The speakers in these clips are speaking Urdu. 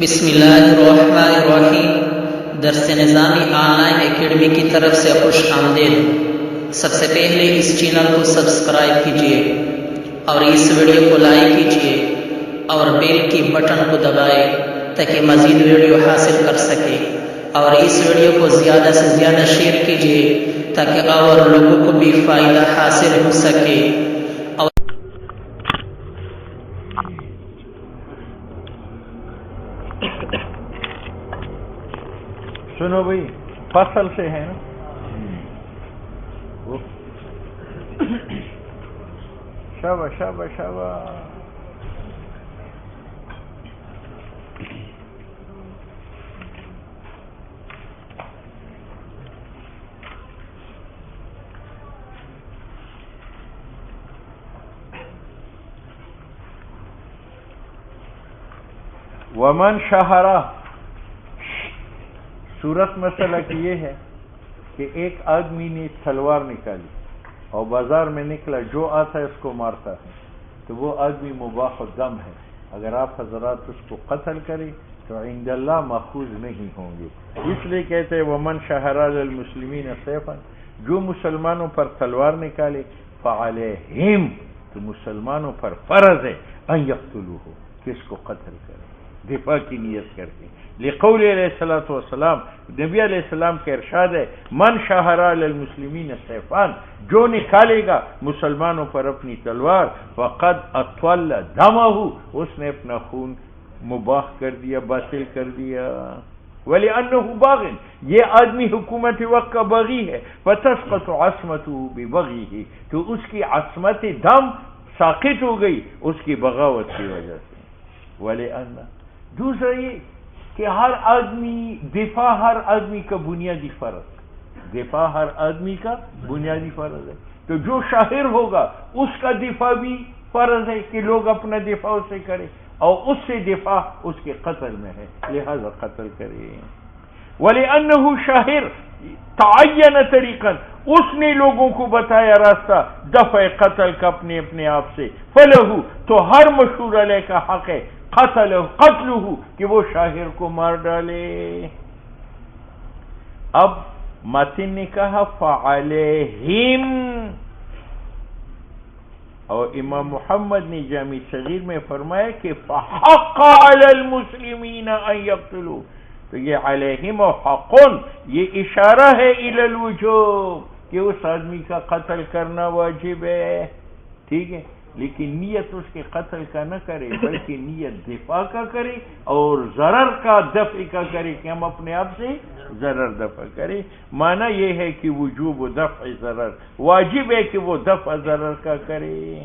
بسم اللہ الرحمن الرحیم۔ درس نظامی آن لائن اکیڈمی کی طرف سے خوش آمدید۔ سب سے پہلے اس چینل کو سبسکرائب کیجیے اور اس ویڈیو کو لائک کیجیے اور بیل کی بٹن کو دبائے تاکہ مزید ویڈیو حاصل کر سکے، اور اس ویڈیو کو زیادہ سے زیادہ شیئر کیجیے تاکہ اور لوگوں کو بھی فائدہ حاصل ہو سکے۔ سنو بھائی، فصل سے ہے نا، شاباش شاباش شاباش۔ ومن شہرہ، صورت مسئلہ کی یہ ہے کہ ایک آدمی نے تلوار نکالی اور بازار میں نکلا، جو آتا ہے اس کو مارتا ہے، تو وہ آدمی مباح الدم ہے۔ اگر آپ حضرات اس کو قتل کریں تو عند اللہ مأخوذ نہیں ہوں گے۔ اس لیے کہتے ہیں ومن شہر للمسلمین سیفا، جو مسلمانوں پر تلوار نکالے، فعلیہم، تو مسلمانوں پر فرض ہے ان یقتلوہ، کہ اس کو قتل کرے، دفاع کی نیت کر کے۔ لقول علیہ الصلوۃ والسلام، نبی علیہ السلام کا ارشاد ہے، من شہر للمسلمین سیفان، جو نکالے گا مسلمانوں پر اپنی تلوار، فقد اطول دمہ، اس نے اپنا خون مباح کر دیا، باطل کر دیا۔ وَلِأَنَّهُ باغ، یہ آدمی حکومت وقت کا باغی ہے، فَتَسْقَطُ عَصْمَتُهُ بِبَغْيِهِ، تو اس کی عصمت دم ساقط ہو گئی اس کی بغاوت کی وجہ سے۔ وَلِأَنَّ، دوسرا یہ کہ ہر آدمی کا بنیادی فرض، دفاع ہر آدمی کا بنیادی فرض ہے، تو جو شاہر ہوگا اس کا دفاع بھی فرض ہے کہ لوگ اپنا دفاع اس سے کریں، اور اس سے دفاع اس کے قتل میں ہے، لہذا قتل کریں۔ وَلِأَنَّهُ شاہر تعین طریقا، اس نے لوگوں کو بتایا راستہ دفع قتل کا اپنے اپنے آپ سے، فَلَهُ، تو ہر مشہور علیہ کا حق ہے، قتلہ، کہ وہ شاہر کو مار ڈالے۔ اب متن نے کہا فعلیہم، اور امام محمد نے جامع صغیر میں فرمایا کہ فحق علی المسلمین ان یقتلوا، تو یہ علیہم و حقن، یہ اشارہ ہے الی الوجوب، کہ اس آدمی کا قتل کرنا واجب ہے، ٹھیک ہے، لیکن نیت اس کے قتل کا نہ کرے، بلکہ نیت دفاع کا کرے اور ضرر کا دفع کا کرے، کہ ہم اپنے آپ سے ضرر دفع کریں۔ معنی یہ ہے کہ وجوب دفع ضرر، واجب ہے کہ وہ دفع ضرر کا کرے۔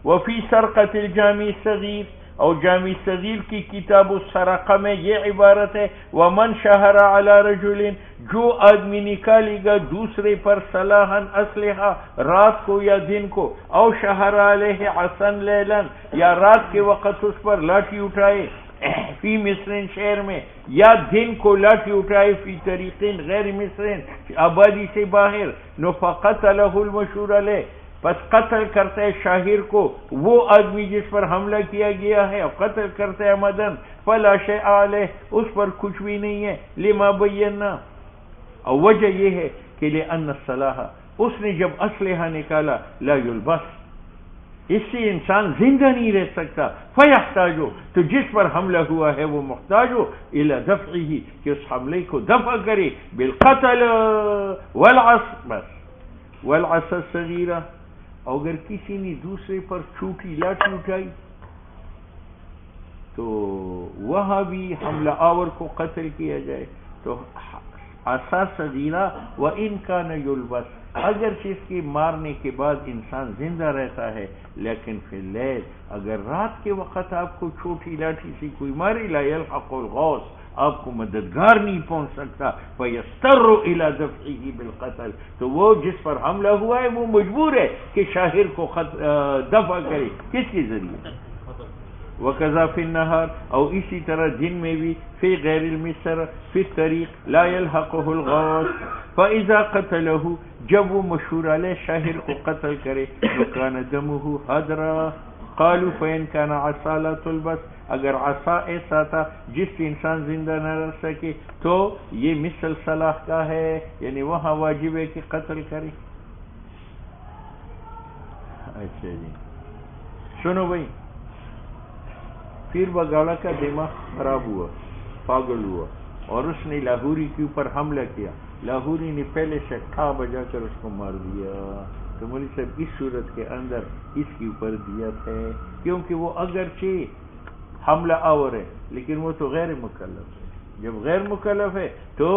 وفی سرقۃ الجامع الصغیر، اور جامع صغیر کی کتاب السرقہ میں یہ عبارت ہے، ومن شہر علی رجل، جو آدمی نکالے گا دوسرے پر سلاحا اسلحہ، رات کو یا دن کو، او شہر علیہ عصا لیلا، یا رات کے وقت اس پر لاٹھی اٹھائے، فی مصر، شہر میں، یا دن کو لاٹھی اٹھائے، فی طریقین غیر مصر، آبادی سے باہر، فقتلہ المشہور علیہ، پس قتل کرتا ہے شاہر کو وہ آدمی جس پر حملہ کیا گیا ہے، اور قتل کرتا ہے مدن، فلا شیء علیہ، اس پر کچھ بھی نہیں ہے، لما بینا، اور وجہ یہ ہے کہ لأن السلاح، اس نے جب اسلحہ نکالا، لا یلبس، اس سے انسان زندہ نہیں رہ سکتا، فیحتاجو، تو جس پر حملہ ہوا ہے وہ محتاج ہو، الی دفعہ، کہ اس حملے کو دفع کرے، بالقتل والعص، بس، والعصا الصغیرہ، اگر کسی نے دوسرے پر چھوٹی لاٹھی اٹھائی تو وہاں بھی حملہ آور کو قتل کیا جائے، تو عصا صغیرہ وان کان یلبس، اگرچہ اس کے مارنے کے بعد انسان زندہ رہتا ہے، لیکن فی اللیل، اگر رات کے وقت آپ کو چھوٹی لاٹھی سے کوئی مارے، لا یلحق الغوث، آپ کو مددگار نہیں پہنچ سکتا، فیضطر الی دفعہ بالقتل، تو وہ جس پر حملہ ہوا ہے وہ مجبور ہے کہ شاہر کو دفع کرے، کس کے ذریعے؟ وَكَذَا فِي النَّهَارِ، اور اسی طرح دن میں بھی، فی غیر المصر، فی الطریق، لا يلحقه الغوث، فَإِذَا قَتَلَهُ، جب وہ مشہور علیہ شاہر کو قتل کرے، وَكَانَ دَمُهُ هَدْرًا قالوا فإن كان عصا لا تلبس، اگر عصا ایسا تھا جس سے انسان زندہ نہ رہ سکے تو یہ مثل صلاح کا ہے، یعنی وہاں واجب ہے کہ قتل کرے۔ اچھا جی سنو بھائی، پیر بگاڑا کا دماغ خراب ہوا، پاگل ہوا، اور اس نے لاہوری کے اوپر حملہ کیا، لاہوری نے پہلے سے ٹھا بجا کر اس کو مار دیا، تو مولوی صاحب اس صورت کے اندر اس کے اوپر دیت ہے، کیونکہ وہ اگرچہ حملہ آور ہے لیکن وہ تو غیر مکلف ہے، جب غیر مکلف ہے تو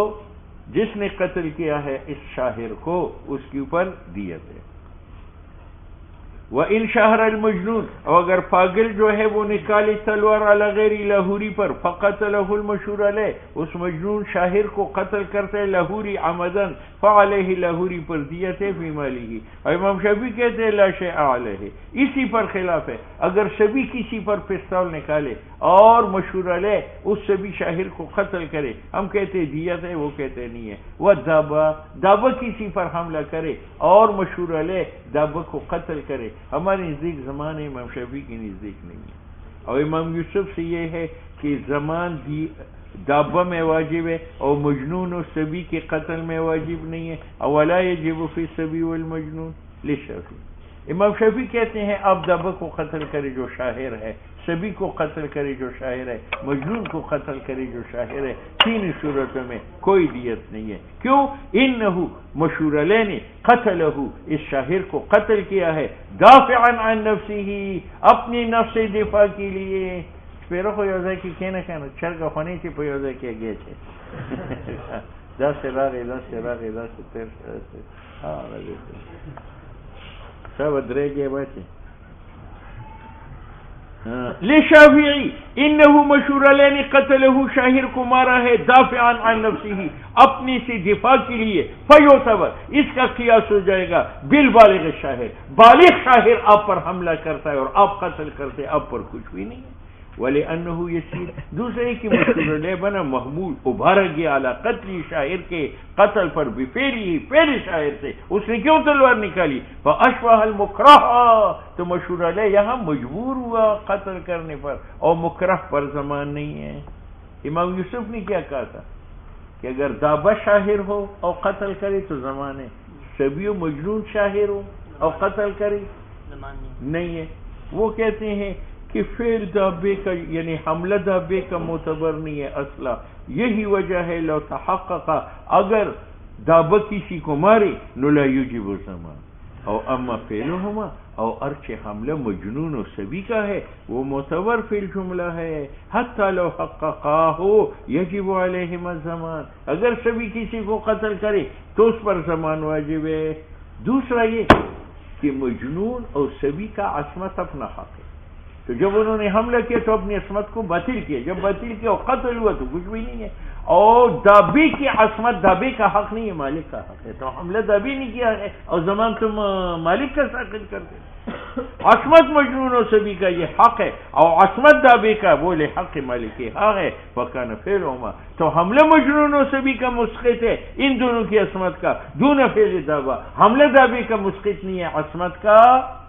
جس نے قتل کیا ہے اس شاہر کو اس کے اوپر دیت ہے۔ وَإِن شَهَرَ الْمَجْنُونَ، اور اگر پاگل جو ہے وہ نکالی تلوار علی غیر لاہوری پر، فَقَتَلَهُ الْمَشْهُورُ عَلَيْهِ، اس مجنون شاہر کو قتل کرتے لاہوری عمدن، فَعَلَيْهِ لاہوری پر دیت ہے فی مالہ۔ اور امام شافعی کہتے ہیں لا شیء علیہ، اسی پر خلاف ہے، اگر سبھی کسی پر پستول نکالے اور مشہور علیہ اس سبھی شاہر کو قتل کرے، ہم کہتے ہیں دیت ہے، وہ کہتے نہیں ہے۔ وَالدَّابَّ، دابہ کسی پر حملہ کرے اور مشہور علیہ دابہ کو قتل کرے، ہمارے نزدیک زمان ہے، امام شافعی کی نزدیک نہیں ہے۔ اور امام یوسف سے یہ ہے کہ زمان دابہ میں واجب ہے اور مجنون و سبی کے قتل میں واجب نہیں ہے۔ اولا یجب فی السبی والمجنون للشافعی، امام شافعی کہتے ہیں آپ دابہ کو قتل کرے جو شاہر ہے، سبی کو قتل کرے جو شاہر ہے، مجنون کو قتل کرے جو شاہر ہے، تین صورتوں میں کوئی دیت نہیں ہے۔ کیوں؟ انہو مشہور علیہ نے قتلہ، اس شاہر کو قتل کیا ہے، دافعا عن نفسہ، اپنی نفس دفاع کے لیے۔ پیرو کو یوزا کی کہنا کہنا چرگا خونی تھی پہ یوزا کیا گئے تھے دس سے راگے دس سے راگے دس سے تیر سے ہاں رجے سب ادرے گئے بچے لشافعی انہو مشہور علیہ نے قتلہ، شاہر کو مارا ہے، دافعا عن نفسہ، اپنی سے دفاع کے لیے، فیعتبر، اس کا قیاس ہو جائے گا بالبالغ شاہر، بالغ شاہر آپ پر حملہ کرتا ہے اور آپ قتل کرتے، آپ پر کچھ بھی نہیں ہے۔ وَلِأَنَّهُ يَسِيرٌ، دوسرے کی مشہور علیہ بنا محمول ابھارا گیا علی قتل شاعر کے قتل پر بفعلی، فعل شاعر سے، اس نے کیوں تلوار نکالی؟ فَأَشْبَهَ الْمُكْرَهَ، تو مشہور علیہ یہاں مجبور ہوا قتل کرنے پر، اور مکرہ پر زمان نہیں ہے۔ امام یوسف نے کیا کہا تھا کہ اگر دابہ شاہر ہو اور قتل کرے تو زمان ہے، سبی و مجنون شاہر ہو اور قتل کرے نہیں ہے۔ وہ کہتے ہیں کہ فعل دابے کا یعنی حملہ دابے کا معتبر نہیں ہے اصلا، یہی وجہ ہے لو تحقق، اگر دابہ کسی کو مارے نو لا یجب زمان، او اما فعلہما، او ارچ حملہ مجنون و سبی کا ہے وہ معتبر فعل جملہ ہے، حتی لو حققا ہو یجب علیہما زمان، اگر سبی کسی کو قتل کرے تو اس پر زمان واجب ہے۔ دوسرا یہ کہ مجنون اور سبی کا عصمت اپنا حق ہے، تو جب انہوں نے حملہ کیا تو اپنی عصمت کو باطل کیا، جب باطل کیا اور قتل ہوا تو کچھ بھی نہیں ہے، اور دابے کی عصمت دابے کا حق نہیں ہے، مالک کا حق ہے، تو حملہ دابے نہیں کیا ہے اور زمان تم مالک کا ساقط کرتے۔ عصمت مجنون و سبی کا یہ حق ہے اور عصمت دابے کا بولے حق مالک حق ہے، فکان فعلہما، تو حملہ مجنون و سبی کا مسقط ہے ان دونوں کی عصمت کا، دون فعل دابہ، حملہ دابے کا مسقط نہیں ہے عصمت کا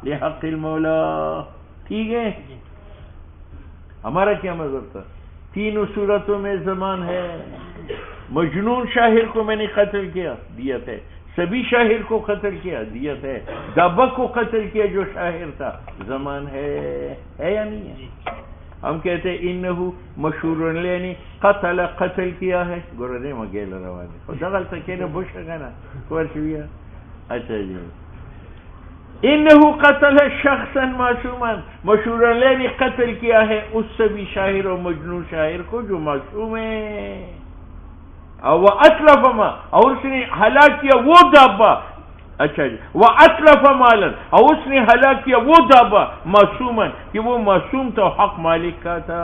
لحق المولا۔ ٹھیک ہے، ہمارا کیا مذہب تھا؟ تینوں صورتوں میں زمان ہے، مجنون شاہر کو میں نے قتل کیا دیت ہے، سبھی شاہر کو قتل کیا دیت ہے، دابہ کو قتل کیا جو شاہر تھا زمان ہے یا نہیں ہے؟ ہم کہتے ہیں انہو مشہور علیہ قتل کیا ہے، گورے مگیل روانے اور دغل سکینے بوش گانا کورشویا۔ اچھا جی، انہو قتل شخصا معصوما، مشہور علیہ نے قتل کیا ہے اس سبھی شاعر اور مجنون شاعر کو جو معصوم ہے، اور اتلف ما، اور اس نے ہلاک کیا وہ دابہ، اچھا جی، واتلف مالا، اور اس نے ہلاک کیا وہ دابہ معصوما کہ وہ معصوم تھا، حق مالک کا تھا۔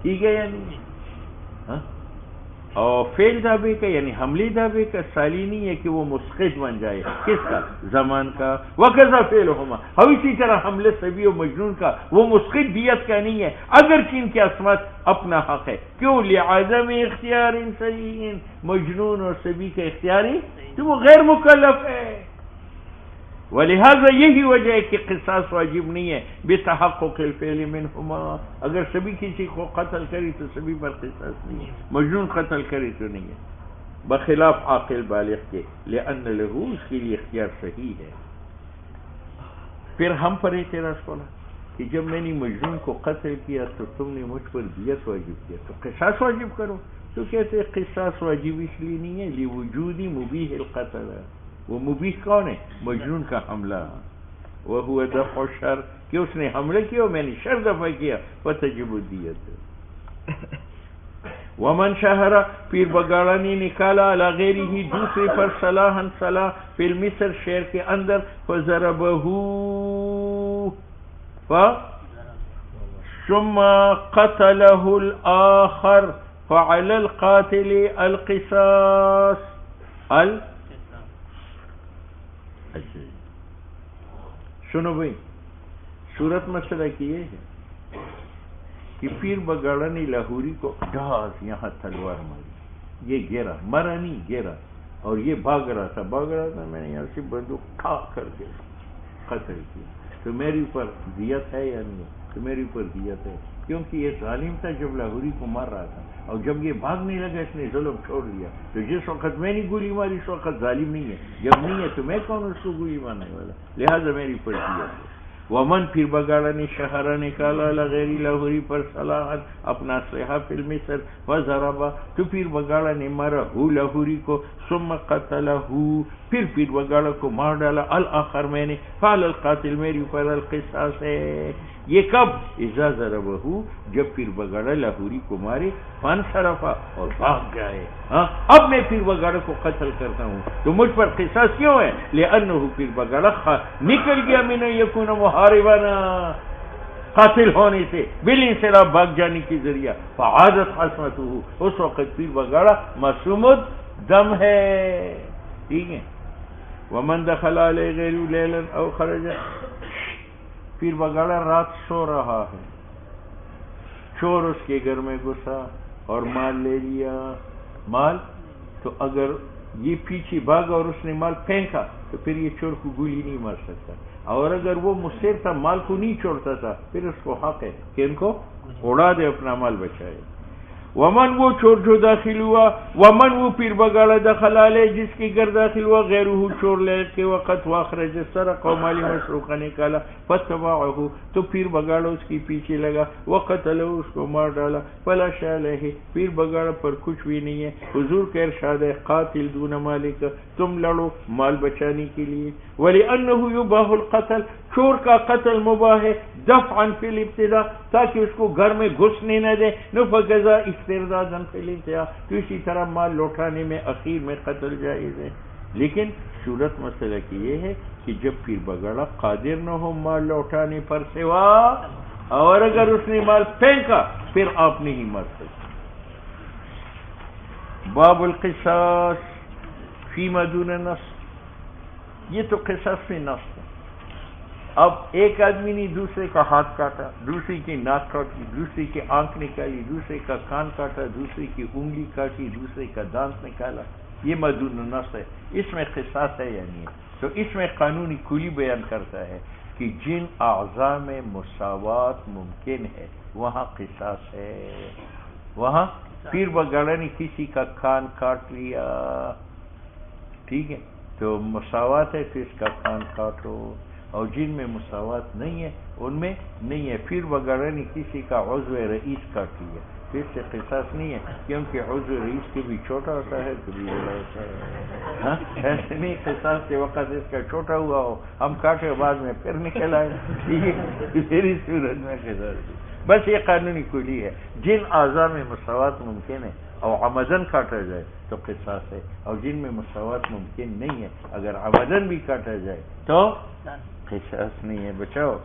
ٹھیک ہے یعنی اور فعل دابے کا یعنی حملی دابے کا سالی نہیں ہے کہ وہ مسقط بن جائے، کس کا؟ زمان کا۔ وکذا فعلہما، اور اسی طرح حملہ سبی و مجنون کا وہ مسقط دیت کا نہیں ہے اگرچہ ان کی عصمت اپنا حق ہے۔ کیوں؟ لعدم اختیار صحیح، مجنون اور سبی کا اختیاری تو وہ غیر مکلف ہے، ولہذا یہی وجہ ہے کہ قصاص واجب نہیں ہے بتحقق الفعل منہما، اگر سبھی کسی کو قتل کری تو سبھی پر قصاص نہیں ہے، مجنون قتل کری تو نہیں ہے، بخلاف عاقل بالغ کے، لأن له، اس کے لیے اختیار صحیح ہے۔ پھر ہم پر اعتراض پڑا کہ جب میں نے مجنون کو قتل کیا تو تم نے مجھ پر دیت واجب کیا تو قصاص واجب کرو، تو کہتے ہیں قصاص واجب اس لیے نہیں ہے لوجود مبیح القتل، وہ مبیح کون ہے؟ مجنون کا حملہ، وہو دفع الشر، کہ اس نے حملہ کیا اور میں نے شر دفع کیا، فتجب الدیت۔ ومن شہر، پیر بگاڑا نے نکالا علی غیرہ، دوسرے پر صلاحا صلاح، فی المصر، شہر کے اندر، فضربہ، ثم قتلہ الآخر، فعلی القاتل القصاص۔ سنو بھئی، صورت مسئلہ کی یہ ہے کہ پیر بگاڑا نے لاہوری کو ڈاز یہاں تلوار ماری، یہ گرا، مرا نہیں گرا، اور یہ بھاگ رہا تھا، میں نے یہاں سے بندوق ٹھاک کر کے قتل کیا، تو میرے اوپر دیت ہے یا نہیں؟ تو میرے اوپر دیت ہے، کیونکہ یہ ظالم تھا جب لاہوری کو مار رہا تھا، اور جب یہ بھاگنے لگا اس نے ظلم چھوڑ دیا، تو جس وقت میں نے گولی ماری اس وقت ظالم نہیں ہے، جب نہیں ہے تو میں کون اس کو گولی مارنے والا، لہذا میری اوپر دیت ہے۔ ومن، پھر بگاڑا نے شہرہ نکالا لغیر لاہوری پر صلاحا، اپنا اسلحہ فی المصر، وضربہ، تو پھر بگاڑا نے مارا ہو لاہوری کو، ثم قتلہ، پھر پیر بگاڑا کو مار ڈالا، الآخر، میں نے، فعلی القاتل، میری اوپر القصاص ہے۔ یہ کب؟ اذا ضربہ، جب پیر بگاڑا لاہوری کو مارے، فانصرفا، اور بھاگ جائے، ہاں اب میں پیر بگاڑا کو قتل کرتا ہوں تو مجھ پر قصاص کیوں ہے؟ لأنہ، پیر بگاڑا نکل گیا من یکون محاربنا، قاتل ہونے سے، بالانصراف، بھاگ جانے کی ذریعہ، فعادت عصمتہ، اس وقت پیر بگاڑا معصوم الدم ہے، ٹھیک ہے۔ ومن دخل علیہ غیر لیلا او خرج، پیر بگاڑا رات سو رہا ہے، چور اس کے گھر میں گھسا اور مال لے لیا، مال، تو اگر یہ پیچھے بھاگا اور اس نے مال پھینکا تو پھر یہ چور کو گولی نہیں مار سکتا، اور اگر وہ مصر تھا مال کو نہیں چھوڑتا تھا پھر اس کو حق ہے کہ ان کو اڑا دے، اپنا مال بچائے۔ ومن، وہ چور جو داخل ہوا، ومن، وہ پیر بگاڑا دخل علیہ، جس کے گھر داخل ہوا، غیرہ، چور لے کے وقت، واخرج، سرق، و مالی مسروقہ نکالا، فتبعہ، تو پیر بگاڑا اس کی پیچھے لگا، وقتلہ، اس کو مار ڈالا، فلا شیء علیہ، پیر بگاڑا پر کچھ بھی نہیں ہے، حضور کا ارشاد ہے، قاتل دون مالک، تم لڑو مال بچانے کے لیے، ولأنہ یباح القتل، چور کا قتل مباح ہے، دفعا فی الابتداء، تاکہ اس کو گھر میں گھسنے نہ دے، نفقضا استردادا فی الانتہاء، تو اسی طرح مال لوٹانے میں اخیر میں قتل جائز ہے۔ لیکن صورت مسئلہ کی یہ ہے کہ جب پیر بگاڑا قادر نہ ہو مال لوٹانے پر سوا، اور اگر اس نے مال پھینکا پھر آپ نہیں مار سکتے۔ باب القصاص فیما دون نص، یہ تو قصاص میں نص ہے۔ اب ایک آدمی نے دوسرے کا ہاتھ کاٹا، دوسری کی ناک کاٹی، دوسری کی آنکھ نکالی، دوسرے کا کان کاٹا، دوسری کی انگلی کاٹی، دوسرے کا دانت نکالا، یہ مدون النص ہے، اس میں قصاص ہے یا نہیں ہے؟ تو اس میں قانونی کلی بیان کرتا ہے کہ جن اعضاء میں مساوات ممکن ہے وہاں قصاص ہے۔ وہاں پیر بگاڑا نے کسی کا کان کاٹ لیا، ٹھیک ہے، تو مساوات ہے تو اس کا کان کاٹو، اور جن میں مساوات نہیں ہے ان میں نہیں ہے۔ پیر بگاڑا نے کسی کا عضو رئیس کاٹ لیا، تو اس سے قصاص نہیں ہے، کیونکہ عضو رئیس کبھی چھوٹا ہوتا ہے کبھی بڑا ہوتا ہے، ہاں ایسے نہیں قصاص کے وقت اس کا چھوٹا ہوا ہو، ہم کاٹے بعد میں پھر نکل آئے، میری صورت میں قصاص۔ بس یہ قانونی کلی ہے، جن اعضاء میں مساوات ممکن ہے اور عمدن کاٹا جائے تو قصاص ہے، اور جن میں مساوات ممکن نہیں ہے اگر عمدن بھی کاٹا جائے تو قصاص نہیں ہے، بچاؤ۔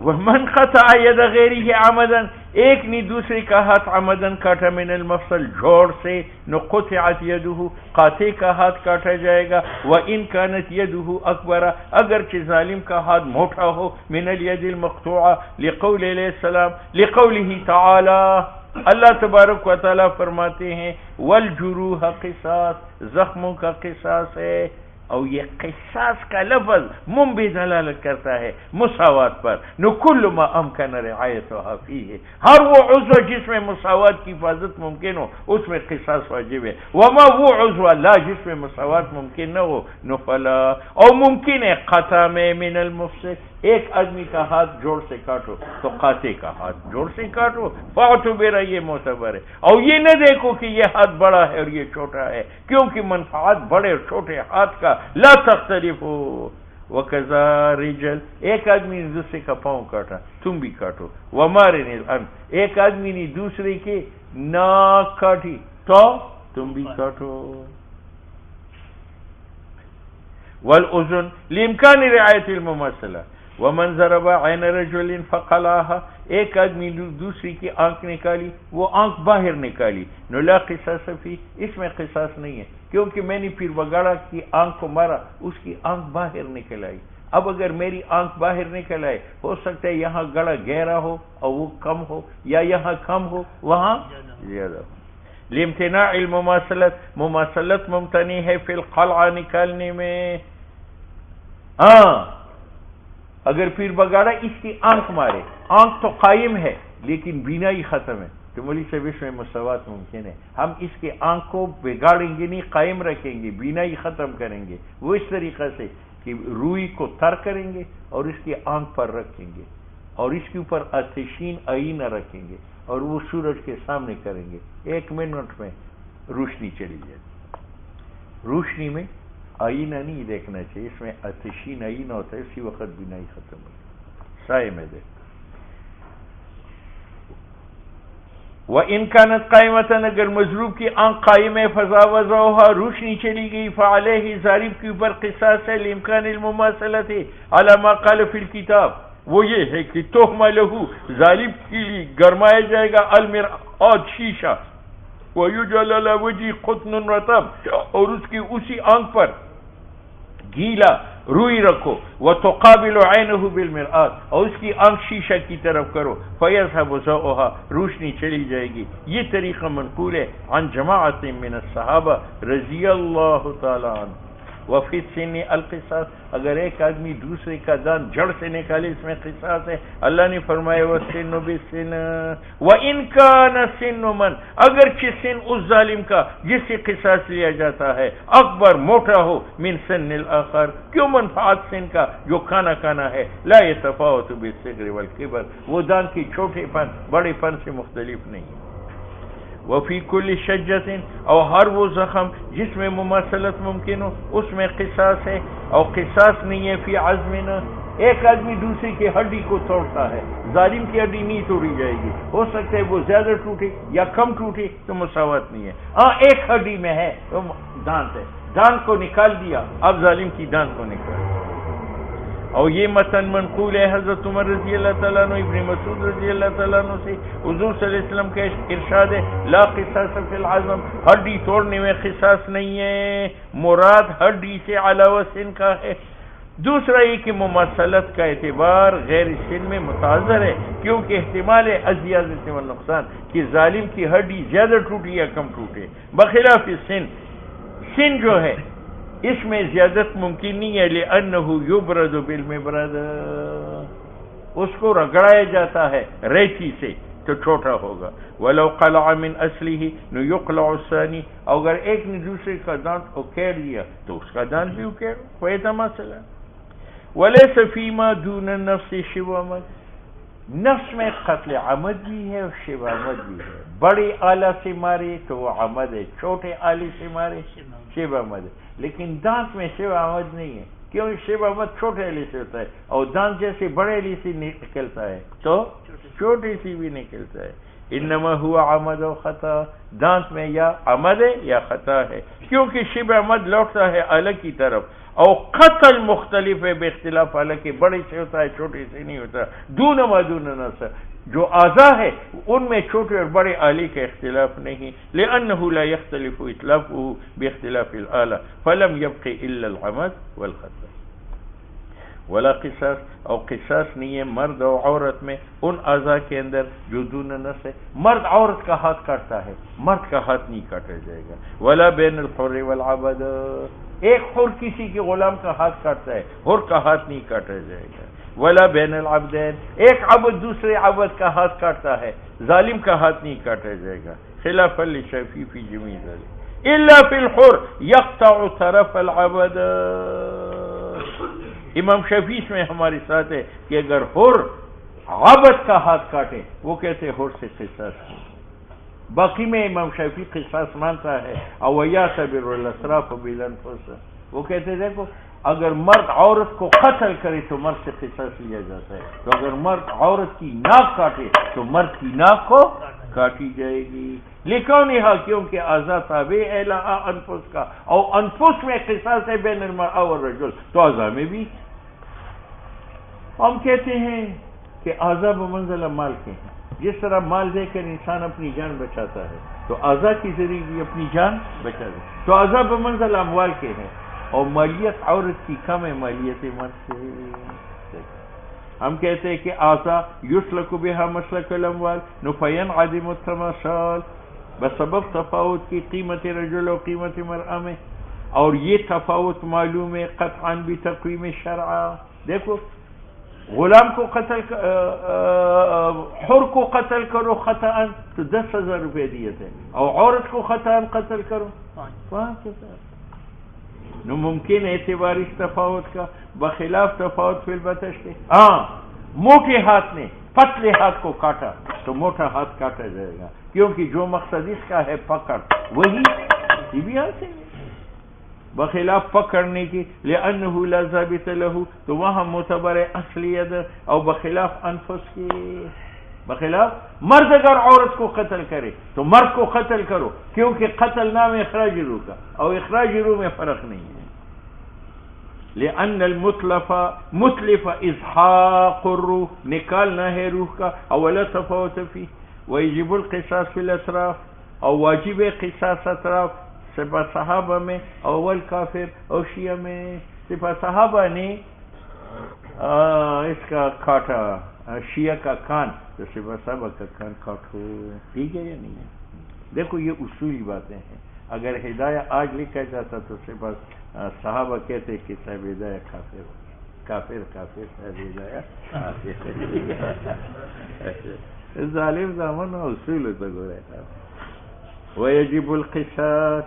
ومن قطع ید غیرہ عمدا، ایک نے دوسرے کا ہاتھ عمدن کاٹا، من المفصل، جوڑ سے، نو قطعت یدہ، قاطع کا ہاتھ کاٹا جائے گا، وان کانت یدہ اکبر، اگرچہ ظالم کا ہاتھ موٹا ہو، من الید المقطوعہ، لقول علیہ السلام، لقولہ تعالی، اللہ تبارک و تعالی فرماتے ہیں، والجروح قصاص، زخموں کا قصاص ہے، اور یہ قصاص کا لفظ منبی دلالت کرتا ہے مساوات پر. نو کل ما امکن رعایتها فیہ، ہر وہ عضو جس میں مساوات کی حفاظت ممکن ہو اس میں قصاص واجب ہے. وما وہ عضو لا جس میں مساوات ممکن نہ ہو نو فلا. اور ممکن ہے قطع میں من المفسد، ایک آدمی کا ہاتھ جوڑ سے کاٹو تو قاطع کا ہاتھ جوڑ سے کاٹو، فاعتبر یہ معتبر ہے. اور یہ نہ دیکھو کہ یہ ہاتھ بڑا ہے اور یہ چھوٹا ہے، کیونکہ منفعت بڑے اور چھوٹے ہاتھ کا لا تختلف ہو. وکذا رجل، ایک آدمی نے دوسرے کا پاؤں کاٹا، تم بھی کاٹو. ومارے ایک آدمی نے دوسرے کی ناک کاٹی تو تم بھی کاٹو. والاذن لامکان رعایت المماثلہ. ومن ضرب عین رجل فقلعها، ایک آدمی دوسری کی آنکھ نکالی، وہ آنکھ باہر نکالی. نو لا قصاص فی، اس میں قصاص نہیں ہے، کیونکہ میں نے پیر وگاڑا کی آنکھ کو مارا، اس کی آنکھ باہر نکل آئی. اب اگر میری آنکھ باہر نکل آئے، ہو سکتا ہے یہاں گڑا گہرا ہو اور وہ کم ہو، یا یہاں کم ہو وہاں زیادہ ہو. لامتناع المماثلت، مماثلت ممتنع ہے فی القلع، نکالنے میں. ہاں اگر پیر بگاڑا اس کی آنکھ مارے، آنکھ تو قائم ہے لیکن بینائی ختم ہے، تو مولوی صاحب اس میں مساوات ممکن ہے. ہم اس کے آنکھ کو بگاڑیں گے نہیں، قائم رکھیں گے، بینائی ختم کریں گے، وہ اس طریقہ سے کہ روئی کو تر کریں گے اور اس کی آنکھ پر رکھیں گے اور اس کے اوپر آتشین آئینہ رکھیں گے اور وہ سورج کے سامنے کریں گے. 1 منٹ میں روشنی چلی جائے. روشنی میں آئینہ نہیں دیکھنا چاہیے، اس میں آتشین آئینہ ہوتا ہے، اسی وقت بینائی ختم ہوتی. سائے میں دیکھ. وَإِنْ كَانَتْ قَائِمَةً، اگر مضروب کی آنکھ قائم ہے، فَزَاوَزَوْهَا، روشنی چلی گئی، فَعَلَيْهِ، ضارب کے اوپر قصاص ہے، لِإِمْكَانِ الْمُمَاثَلَةِ عَلَى مَا قَالَ فِي الْكِتَابِ، وہ یہ ہے کہ تُحْمَ لَهُ، ضارب کے لیے گرمایا جائے گا، المرآت، شیشہ، وَيُجْعَلَ عَلَى وَجْهِهِ قُطْنٌ رَطَبٌ، اور اس کی اسی آنکھ پر گیلا روئی رکھو. وَتُقَابِلُ عَيْنَهُ بِالْمِرْآتِ، اور اس کی آنکھ شیشہ کی طرف کرو. فَيَذْهَبُ ضَوْءُهَا، روشنی چلی جائے گی. یہ طریقہ منقول ہے عن جماعت من الصحابہ رضی اللہ تعالی عنہ. وفی السن القصاص، اگر ایک آدمی دوسرے کا دان جڑ سے نکالے اس میں قصاص ہے. اللہ نے فرمایا وَالسِّنُّ بِالسِّنِّ وَإِنْ كَانَ سِنُّ مَنْ، اگرچہ سن اس ظالم کا جس سے قصاص لیا جاتا ہے اکبر موٹا ہو من سن الآخر، کیوں منفعت سن کا جو کھانا ہے، لا يتفاوت بالصغر والكبر، وہ دان کی چھوٹے پن بڑے پن سے مختلف نہیں. وفی کل شجت، اور ہر وہ زخم جس میں مماثلت ممکن ہو اس میں قصاص ہے. اور قصاص نہیں ہے فی عظمنا، ایک آدمی دوسری کی ہڈی کو توڑتا ہے، ظالم کی ہڈی نہیں توڑی جائے گی، ہو سکتا ہے وہ زیادہ ٹوٹے یا کم ٹوٹے، تو مساوات نہیں ہے. ہاں ایک ہڈی میں ہے تو دانت ہے، دانت کو نکال دیا، اب ظالم کی دانت کو نکال. اور یہ متن منقول ہے حضرت عمر رضی اللہ تعالیٰ عنہ، ابن مسعود رضی اللہ تعالیٰ عنہ سے. حضور صلی اللہ علیہ وسلم کا ارشاد ہے لا قصاص فی العظم، ہڈی توڑنے میں قصاص نہیں ہے، مراد ہڈی سے علاوہ سن کا ہے. دوسرا یہ کہ مماثلت کا اعتبار غیر سن میں متعذر ہے، کیونکہ احتمال ہے الزیادۃ والنقصان کہ ظالم کی ہڈی زیادہ ٹوٹے یا کم ٹوٹے. بخلاف سن جو ہے اس میں زیادت ممکن نہیں ہے، لأنہ یبرد بالمبرد، اس کو رگڑایا جاتا ہے ریتی سے تو چھوٹا ہوگا. ولو قلع من اصلہ نو یقلع الثانی، اگر ایک نے دوسرے کا دانت اکھیڑ لیا تو اس کا دانت بھی اکھیڑ، فائدہ مسئلہ. ولیس فیما دون النفس شبہ عمد، نفس میں قتل عمد بھی ہے اور شبہ عمد بھی ہے. بڑے آلہ سے مارے تو وہ عمد ہے، چھوٹے آلے سے مارے شبہ عمد ہے. لیکن دانت میں شبہ عمد نہیں ہے، کیوں؟ شبہ عمد چھوٹے آلے سے ہوتا ہے اور دانت جیسے بڑے آلے سے نکلتا ہے تو چھوٹے سے بھی نکلتا ہے. انما ہوا عمد و خطا، دانت میں یا عمد ہے یا خطا ہے، کیونکہ شبہ عمد لوٹتا ہے آلہ کی طرف، اور قتل مختلف ہے بے اختلاف آلہ کے، بڑے سے ہوتا ہے چھوٹے سے نہیں ہوتا. دون ما دون نصر، جو اعضاء ہے ان میں چھوٹے اور بڑے آلے کا اختلاف نہیں. لأنه لا يختلف اطلافه باختلاف الآلہ فلم يبق الا العمد والخطا. ولا قصاص اور قصاص نہیں ہے مرد اور عورت میں ان اعضاء کے اندر جو دون نس ہے. مرد عورت کا ہاتھ کاٹتا ہے، مرد کا ہاتھ نہیں کاٹا جائے گا. ولا بین الحر والعبد، ایک حر کسی کے غلام کا ہاتھ کاٹتا ہے، حر کا ہاتھ نہیں کاٹا جائے گا. ولا بین العبدین، ایک عبد دوسرے عبد کا ہاتھ کاٹتا ہے، ظالم کا ہاتھ نہیں کاٹا جائے گا. خلاف للشافعی فی جمیع ذلک الا فی الحر یقطع طرف العبد. امام شافعی میں ہمارے ساتھ ہے کہ اگر حر عبد کا ہاتھ کاٹے وہ کہتے حر سے قصاص نہیں. باقی میں امام شافعی قصاص مانتا ہے. او یعتبر الاسراف بالانفس، وہ کہتے دیکھو اگر مرد عورت کو قتل کرے تو مرد سے قصاص لیا جاتا ہے، تو اگر مرد عورت کی ناک کاٹے تو مرد کی ناک کو کاٹی جائے گی. لکونہا، کیونکہ اعضاء تابع ہے لہا انفس کا، اور انفس میں قصاص ہے بین المرأة والرجل، تو اعضاء میں بھی. ہم کہتے ہیں کہ اعضاء بمنزلہ مال کے ہیں. جس طرح مال دے کر انسان اپنی جان بچاتا ہے تو اعضاء کی ذریعے بھی اپنی جان بچا دے، تو اعضاء بمنزلہ اموال کے ہیں، اور مالیت عورت کی کم ہے مالیت مرد سے. ہم کہتے ہیں کہ اعضاء یسلک بها مسلک الاموال فینعدم التماثل، بسبب تفاوت کی قیمت رجل و قیمت مرأة میں، اور یہ تفاوت معلوم ہے قطعا بتقویم شرعا. دیکھو غلام کو قتل حر کو قتل کرو خطأ تو 10,000 روپے دیت ہے، اور عورت کو خطأ قتل کرو 5,000. نو ممکن اعتبار اس تفاوت کا بخلاف تفاوت فی البتش. ہاں موٹے ہاتھ نے پتلے ہاتھ کو کاٹا تو موٹا ہاتھ کاٹا جائے گا، کیونکہ جو مقصد اس کا ہے پکڑ وہی کسی بھی ہاتھ سے بخلاف پکڑنے کی. لأنه لا ضابط له، تو وہاں معتبر اصلیت. اور بخلاف انفس کی، بخلاف مرد اگر عورت کو قتل کرے تو مرد کو قتل کرو، کیونکہ قتل نام اخراج روح کا، اور اخراج روح میں فرق نہیں ہے. لأن المتلف ازحاق الروح، نکالنا ہے روح کا. اولا تفاوت فی ویجب القصاص فی الاطراف، اور واجب قصاص اطراف سپہ صحابہ میں، اول کافر اور شیعہ میں. سپہ صحابہ نے اس کا کاٹا شیعہ کا کان، تو سپہ صحابہ کا کان کاٹو. ٹھیک ہے یا نہیں ہے؟ دیکھو یہ اصولی باتیں ہیں. اگر ہدایہ آج لکھا جاتا تو سپہ صحابہ کہتے کہ صاحب ہدایہ کافر ہو، کافر کافر صاحب ہدایہ کافر. ظالم زمان اصول تو گو رہا. ویجب القصاص،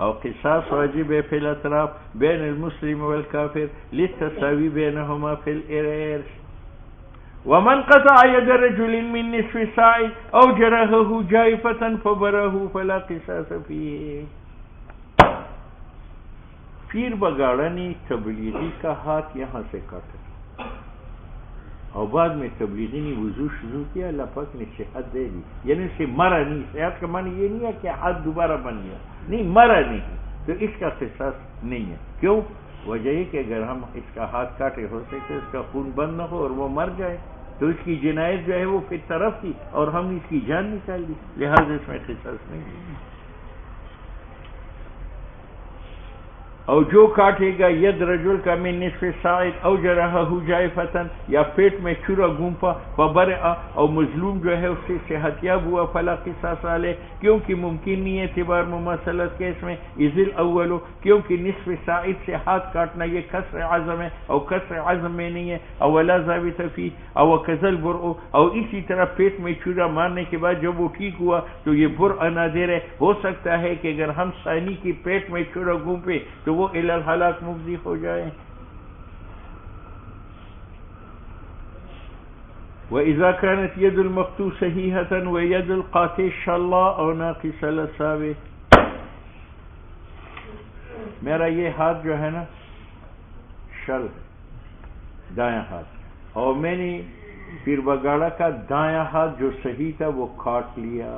اور قصاص واجب ہے فی الاطراف بین المسلم والکافر للتساوی بینہما فی الارث. ومن قطع ید رجل من نصف ساع او جرحه جائفة فبره فلا قصاص فیہ. پیر بگاڑنی تبلیغی کا ہاتھ یہاں سے کاٹا، اور بعد میں تبلیغی نے وضو شروع کیا، اللہ پاک نے صحت دے دی، یعنی اسے مرا نہیں. صحت کا معنی یہ نہیں ہے کہ ہاتھ دوبارہ بن گیا، نہیں مرا نہیں، تو اس کا قصاص نہیں ہے. کیوں؟ وجہ یہ کہ اگر ہم اس کا ہاتھ کاٹے ہو سکے اس کا خون بند نہ ہو اور وہ مر جائے تو اس کی جنایت جو ہے وہ پھر طرف تھی اور ہم نے اس کی جان نکال دی، لہٰذا اس میں قصاص نہیں ہے. اور جو کاٹے گا ید رجل کا من نصف ساعد او جرحہ جائفتن، یا پیٹ میں چھرا گھونپا فبرئ، اور مظلوم جو ہے اس سے صحت یاب ہوا، فلا قصاص علیہ، کیونکہ ممکن نہیں ہے اعتبار مماثلت کے اس میں. اذ الاول، کیونکہ نصف ساعد سے ہاتھ کاٹنا یہ کسر عظم ہے اور کسر عظم میں نہیں ہے. اولا ضابط فی او کذل برء، اور اسی طرح پیٹ میں چھرا مارنے کے بعد جب وہ ٹھیک ہوا تو یہ برء نادر ہے. ہو سکتا ہے کہ اگر ہم ثانی کی پیٹ میں چھرا گھونپے تو وہ الی الہلاک مفضی ہو جائے. وَإِذَا كَانَتْ يَدُ الْمَقْتُوعِ صَحِيحَةً وَيَدُ الْقَاطِعِ شَلَّا أَوْ نَاقِصَ الْأَصَابِعِ. میرا یہ ہاتھ جو ہے نا شل دایاں ہاتھ، اور میں نے پیر بگاڑا کا دایاں ہاتھ جو صحیح تھا وہ کاٹ لیا،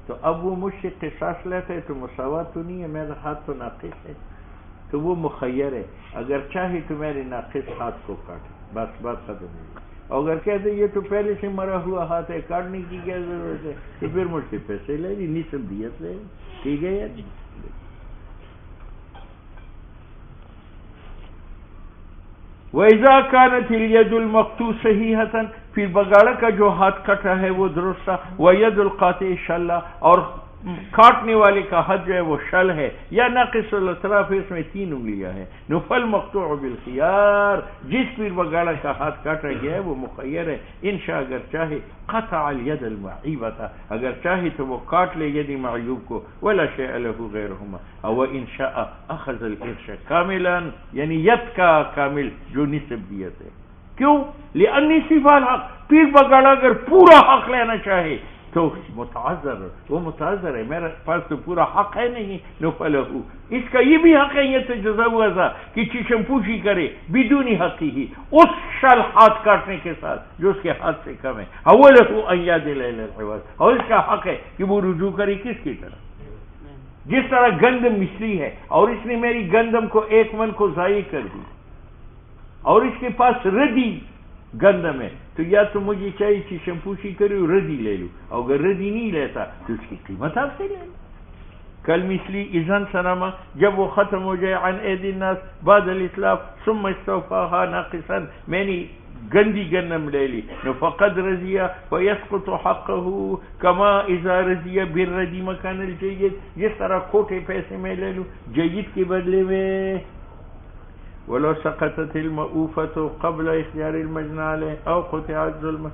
تو اب وہ مجھ سے قصاص لیتا ہے تو مساوات تو نہیں ہے، میرا ہاتھ تو ناقص ہے، تو وہ مخیر ہے. اگر چاہے تو میرے ناقص ہاتھ کو کاٹے، بس بات ختم ہو گئی. اور اگر کہتے یہ تو پہلے سے مرا ہوا ہاتھ ہے، کاٹنے کی کیا ضرورت ہے، تو پھر مجھ سے پیسے لے لی، نصف دیت لے. ٹھیک ہے یا نہیں؟ وَإِذَا كَانَتِ الْيَدُ الْمَقْطُوعُ صَحِيحَةً، پھر بگاڑا کا جو ہاتھ کٹا ہے وہ درست تھا، وَيَدُ الْقَاطِعِ شَلَّةٌ، اور کاٹنے والے کا ہاتھ جو ہے وہ شل ہے، یا ناقص الاطراف، اس میں 3 انگلیاں ہیں، فالمقطوع بالخيار، جس پھر بگاڑا کا ہاتھ کاٹا گیا ہے وہ مخیر ہے، انشاء اگر چاہے قطع الید المعیبۃ، اگر چاہے تو وہ کاٹ لے ید معیوب کو، ولا شیء له غیرهما، او انشاء اخذ الارش کاملا، یعنی ید کا کامل جو نصف دیت ہے. کیوں؟ لأن نصف الحق، پیر بگاڑا اگر پورا حق لینا چاہے تو متعذر، وہ متعذر ہے، میرے پاس تو پورا حق ہے نہیں، نفلہو، اس کا یہ بھی حق ہے یہ تجزا تھا کہ چشم پوشی کرے بدون حقی ہی، اس شل ہاتھ کاٹنے کے ساتھ جو اس کے ہاتھ سے کم ہے، اولہو ان یادل الی العوض، اور اس کا حق ہے کہ وہ رجوع کرے کس کی طرف؟ جس طرح گندم مصری ہے اور اس نے میری گندم کو 1 من کو ضائع کر دی اور اس کے پاس ردی گندم ہے، تو یا تو مجھے چاہیے چشم پوشی کرے ردی لے لوں، اور اگر ردی نہیں لیتا تو اس کی قیمت آپ سے لے لوں. کل مثلی اذن سنما، جب وہ ختم ہو جائے، عن اید الناس بعد الاسلاف ثم استوفاها ناقصا، میں نے گندی گندم لے لی، فقد رضی فیسقط حقه کما اذا رضی بالردی مکان الجید، جس طرح کھوٹے پیسے میں لے لوں جید کے بدلے میں. ولو سقطت المؤوفة قبل اختیار المجنى عليه او قطعت ظلم،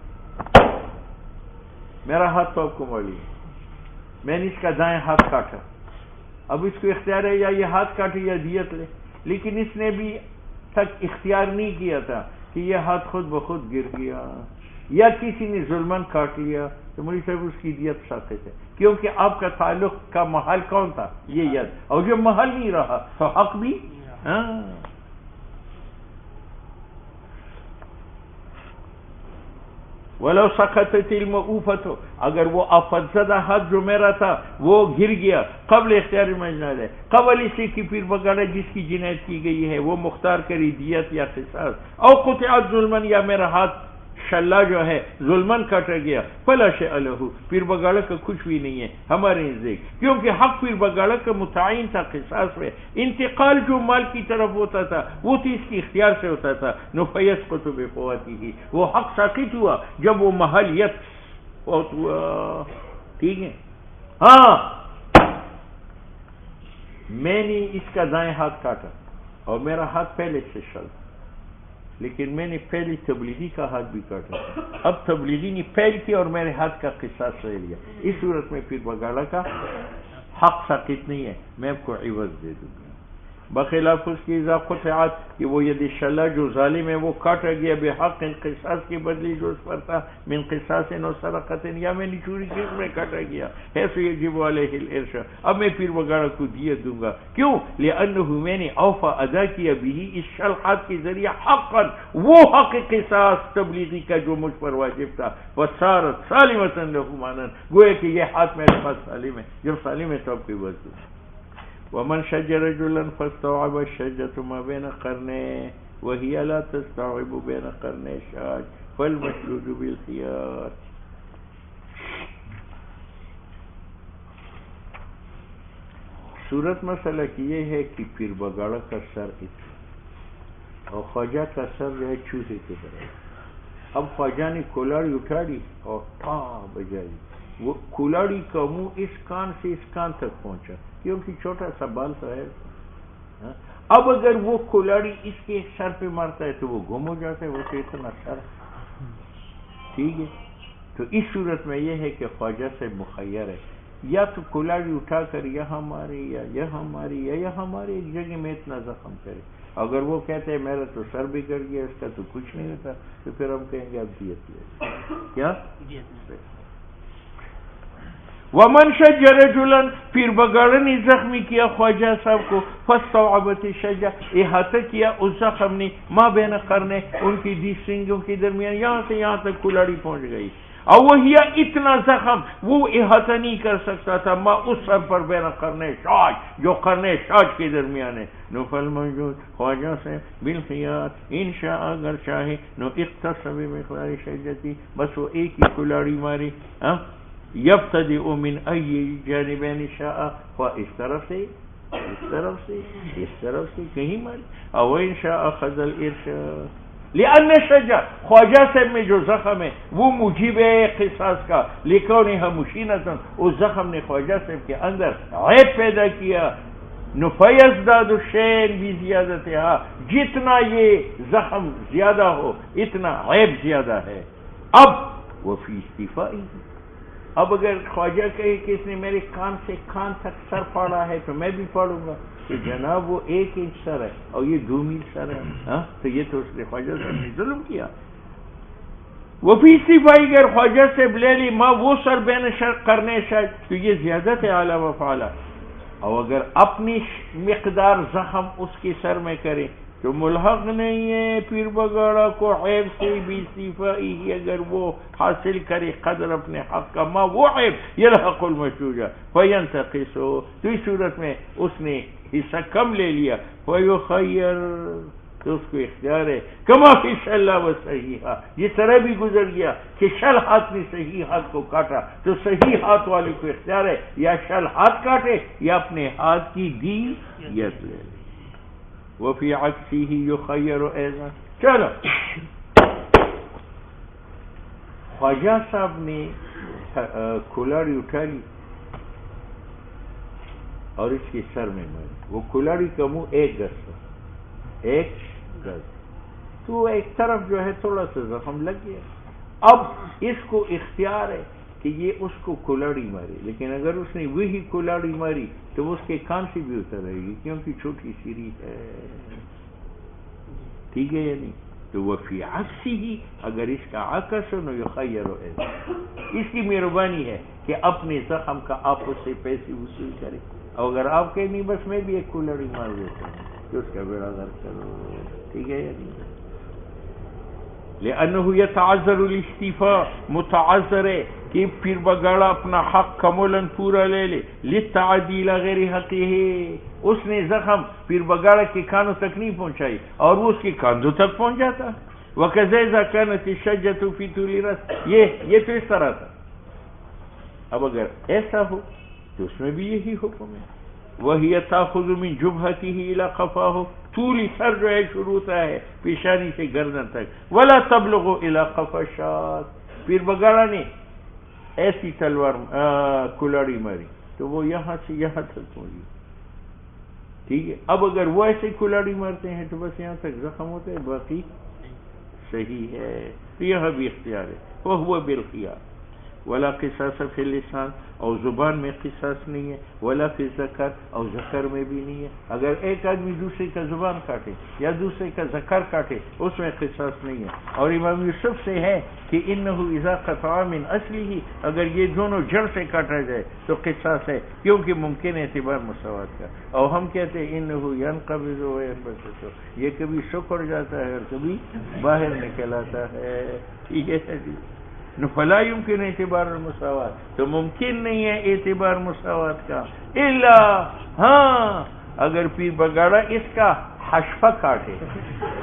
میرا ہاتھ تو آپ کو معلوم ہے، میں نے اس کا دائیں ہاتھ کاٹا، اب اس کو اختیار ہے یا یہ ہاتھ کاٹے یا دیت لے، لیکن اس نے بھی تک اختیار نہیں کیا تھا کہ یہ ہاتھ خود بخود گر گیا یا کسی نے ظلمن کاٹ لیا، تو مولوی صاحب اس کی دیت ساقط ہے، کیونکہ آپ کا تعلق کا محل کون تھا؟ یہ ید، اور جب محل نہیں رہا تو حق بھی. ولو سقطت المؤوفۃ، اگر وہ آفت زدہ ہاتھ جو میرا تھا وہ گر گیا قبل اختیار مجنون ہے، قبل اسی کی پیر بگاڑا جس کی جنایت کی گئی ہے وہ مختار کری دیت یا قصاص، او قطعت ظلمن، یا میرا ہاتھ شلہ جو ہے ظلمن کاٹا گیا، فلا شیء له، پیر بگاڑا کا کچھ بھی نہیں ہے ہمارے نزدیک، کیونکہ حق پیر بگاڑا کا متعین تھا قصاص میں، انتقال جو مال کی طرف ہوتا تھا وہ تو اس کی اختیار سے ہوتا تھا، فیسقط بفواتہ، وہ حق ساقط ہوا جب وہ محلیت فوت ہوا. ٹھیک ہے. ہاں میں نے اس کا دائیں ہاتھ کاٹا اور میرا ہاتھ پہلے سے شل، لیکن میں نے پہلی تبلیغی کا ہاتھ بھی کاٹا، اب تبلیغی نے پہل کی اور میرے ہاتھ کا قصاص لے لیا، اس صورت میں پیر بگاڑا کا حق ساقط نہیں ہے، میں آپ کو عوض دے دوں گا. بخلاف اس کی اذا قطعت، کہ وہ ید شلہ جو ظالم ہے وہ کاٹا گیا بحق قصاص کے بدلے جو اس پر تھا، من قصاص و سرقت، یا میں نے چوری کی اس میں کاٹا گیا ہے، تو یجب علیہ الارش، اب میں پیر بگاڑا کو دیت دوں گا. کیوں؟ لأنہ میں نے اوفا ادا کیا بھی اس شلحات کے ذریعہ حقا وہ حق قصاص تبلیغی کا جو مجھ پر واجب تھا، وصارت سالمۃ لہ مانا، گویا کہ یہ ہاتھ میرے پاس سالم ہے، جب سالم ہے تو اب کوئی وجہ دوں. ومن شج رجلا فاستوعب الشجة ما بين قرنيه وهي لا تستوعب بين قرني شاج فالمشدود بالخيار. صورت مسئلہ کی یہ ہے کہ پیر بگاڑا کا سر اور خواجہ کا سر جو ہے چوہے کی طرح. اب خواجہ نے کلاڑی اٹھا لی اور ٹھا بجائی، وہ کلاڑی کا منہ اس کان سے اس کان تک پہنچا کیونکہ چھوٹا سا بال تو ہے. اب اگر وہ کلاڑی اس کے سر پہ مارتا ہے تو وہ گم ہو جاتا ہے، وہ تو اتنا سر. ٹھیک ہے. تو اس صورت میں یہ ہے کہ خواجہ سے مخیر ہے، یا تو کلاڑی اٹھا کر یہاں مارے یا یہاں ماری یا یہاں مارے، ایک جگہ میں اتنا زخم کرے. اگر وہ کہتے ہیں میرا تو سر بگڑ گیا، اس کا تو کچھ نہیں ہوتا، تو پھر ہم کہیں گے اب دیت لے. کیا ومن شج رجلا، پیر بگاڑا نے زخمی کیا خواجہ صاحب کو، فاستوعبت الشجہ، احاطہ کیا اس زخم نے، ما بین قرنے، ان کی 20 سنگوں کے درمیان، یہاں سے یہاں تک کلاڑی پہنچ گئی. اور وہی اتنا زخم وہ احاطہ نہیں کر سکتا تھا، ما اس سر پر بین قرنے شاج، جو قرنے شاج کے درمیان ہے. نفل موجود خواجہ سے بالخیار، انشاء اگر چاہے، نو اختص بمقدار شجتی، بس وہ ایک ہی کلاڑی ماری. یبتدئ من ای جانبین شاء، خواہ اس طرف سے اس طرف سے کہیں ماری. او ان شاء اخذ الارشاد لأن شجع خواجہ صاحب میں جو زخم ہے وہ موجب ہے قصاص کا، لکونها مشینۃ، اس زخم نے خواجہ صاحب کے اندر عیب پیدا کیا. فیزداد الشین بزیادتها، جتنا یہ زخم زیادہ ہو اتنا عیب زیادہ ہے. اب وفی استیفائی، اب اگر خواجہ کہے کہ اس نے میرے کان سے کان تک سر پھاڑا ہے تو میں بھی پھاڑوں گا کہ جناب وہ 1 انچ سر ہے اور یہ 2 میل سر ہے، تو یہ تو اس نے خواجہ صاحب نے ظلم کیا. وہ بھی استیفائی اگر خواجہ سے لے لی ماں وہ سر بین شرط کرنے شاید تو یہ زیادت اعلیٰ و فعلا. اور اگر اپنی مقدار زخم اس کے سر میں کرے تو ملحق نہیں ہے پیر بگاڑا کو عیب سے بھی استیفائی، اگر وہ حاصل کرے قدر اپنے حق کا ما وہ عیب یلحق المشوجہ فینتقص، تو اس صورت میں اس نے حصہ کم لے لیا. فیخیر، تو اس کو اختیار ہے کما فی شلہ و صحیحہ، یہ طرح بھی گزر گیا کہ شل ہاتھ نے صحیح ہاتھ کو کاٹا تو صحیح ہاتھ والے کو اختیار ہے یا شل ہاتھ کاٹے یا اپنے ہاتھ کی دیت لے لے. وفی عکسہ یخیر ایضا. چلو خواجہ صاحب نے کلاڑی اٹھا لی اور اس کے سر میں ماری. وہ کلاڑی کا منہ 1 گز تھا، 1 گز، تو ایک طرف جو ہے تھوڑا سا زخم لگ گیا. اب اس کو اختیار ہے کہ یہ اس کو کلاڑی مارے، لیکن اگر اس نے وہی کلاڑی ماری تو وہ اس کے کان سے بھی اتر رہے گی کیونکہ چھوٹی سیری ہے. ٹھیک ہے یا نہیں؟ تو وہ فی عکسی ہی، اگر اس کا عکس نو یخیر ایضا، اس کی مہربانی ہے کہ اپنے زخم کا آپ اس سے پیسے وصول کرے. اور اگر آپ کہیں نہیں بس میں بھی ایک کلاڑی مار دیتا ہوں تو اس کا بیڑا غرق کرو. ٹھیک ہے یا نہیں؟ لأنه يتعذر الاستیفاء، متعذر ہے کہ پھر بگاڑا اپنا حق کمولاً پورا لے لے. للتعدی الى غیر حقه، اس نے زخم پھر بگاڑا کے کانوں تک نہیں پہنچائی اور وہ اس کے کاندھوں تک پہنچ جاتا. وَكَذَا إِذَا كَانَتِ الشَّجَّةُ فِي طُولِ رَأْسِ، یہ تو اس طرح تھا. اب اگر ایسا ہو تو اس میں بھی یہی حکم ہے. وَهِيَ تَأْخُذُ مِنْ جُبْهَتِهِ إِلَى قَفَاهُ، طولی سر جو ہے شروع ہوتا ہے پیشانی سے گردن تک. وَلَا تَبْلُغُ إِلَى قَفَا الشَّاةِ، پیر بگاڑا نے ایسی تلوار کلاڑی ماری تو وہ یہاں سے یہاں تک پہنچی. ٹھیک ہے. اب اگر وہ ایسے کلاڑی مارتے ہیں تو بس یہاں تک زخم ہوتا ہے، باقی صحیح ہے. تو یہاں بھی اختیار ہے. وَهُوَ بِالْخِيَارِ. ولا قصاص فی اللسان، اور زبان میں قصاص نہیں ہے. ولا فی الذکر، اور ذکر میں بھی نہیں ہے. اگر ایک آدمی دوسرے کا زبان کاٹے یا دوسرے کا ذکر کاٹے اس میں قصاص نہیں ہے. اور امام یوسف سے ہے کہ انہ اذا قطع من اصلہ، اگر یہ دونوں جڑ سے کاٹا جائے تو قصاص ہے کیونکہ ممکن ہے اعتبار مساوات کا. اور ہم کہتے ہیں انہ ینقبض و ینبسط، یہ کبھی سکڑ جاتا ہے اور کبھی باہر نکل آتا ہے. ٹھیک ہے جی. فلا يمكن اعتبار المساوات، تو ممکن نہیں ہے اعتبار مساوات کا. الا ہاں اگر پیر بگاڑا اس کا حشفہ کاٹے،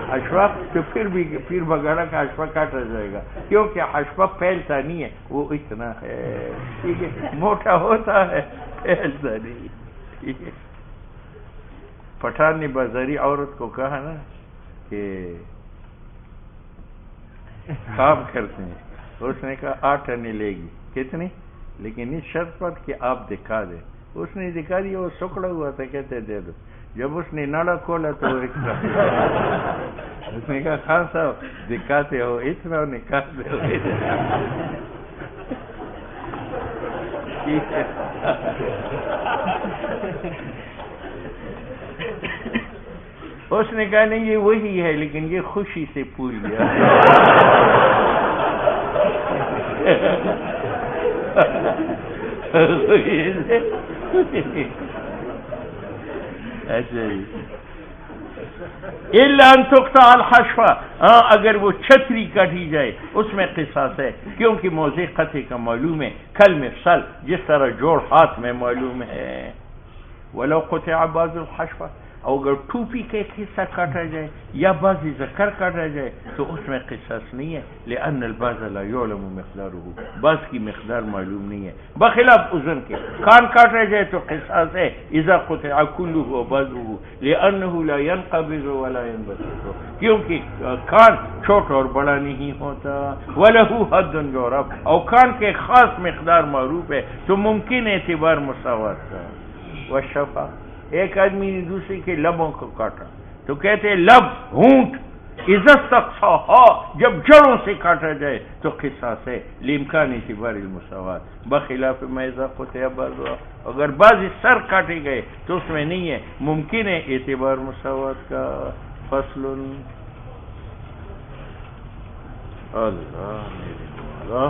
حشفہ، تو پھر بھی پیر بگاڑا کا حشفہ کاٹا جائے گا کیونکہ حشفہ پھیلتا نہیں ہے، وہ اتنا ہے. ٹھیک ہے. موٹا ہوتا ہے پھیلتا نہیں. ٹھیک ہے. پٹھان نے بازاری عورت کو کہا نا کہ کام کرتے ہیں، اس نے کہا 8 آنے لے گی. کتنی؟ لیکن اس شرط پر کہ آپ دکھا دیں. اس نے دکھا دیا، وہ سکڑا ہوا تھا، کہتے دے دو. جب اس نے ناڑا کھولا تو اس نے کہا خان صاحب دکھاتے ہو اتنا، نکالتے ہو اس نے کہا نہیں یہ وہی ہے، لیکن یہ خوشی سے پھول گیا. الا ان تقطع الحشفہ، اگر وہ چھتری کاٹی جائے اس میں قصاص ہے کیونکہ موضع قطع کا معلوم ہے. کل مفصل، جس طرح جوڑ ہاتھ میں معلوم ہے. ولو قطع بعض الحشفہ، اور اگر ٹوپی کا ایک حصہ کاٹا جائے یا بعض ذکر کاٹا جائے تو اس میں قصاص نہیں ہے، لأن البعض لا يعلم مقداره، بعض کی مقدار معلوم نہیں ہے، بخلاف اذن کے کان کاٹا جائے تو قصاص ہے اذا قطع كله وبعضه لأنه لا ينقبض ولا ينبسط، کیونکہ کان چھوٹا اور بڑا نہیں ہوتا، وله حد یعرف، اور کان کے خاص مقدار معروف ہے تو ممکن اعتبار مساوات کا۔ والشفا، ایک آدمی نے دوسرے کے لبوں کو کاٹا تو کہتے ہیں لب ہونٹ اذا استقصاها، جب جڑوں سے کاٹا جائے تو قصاص ہے لامکان اعتبار المساوات، بخلاف ما اذا قطع بعضها، اگر بعض سر کاٹے گئے تو اس میں نہیں ہے، ممکن ہے اعتبار مساوات کا۔ فصل، اللہ میرے مولا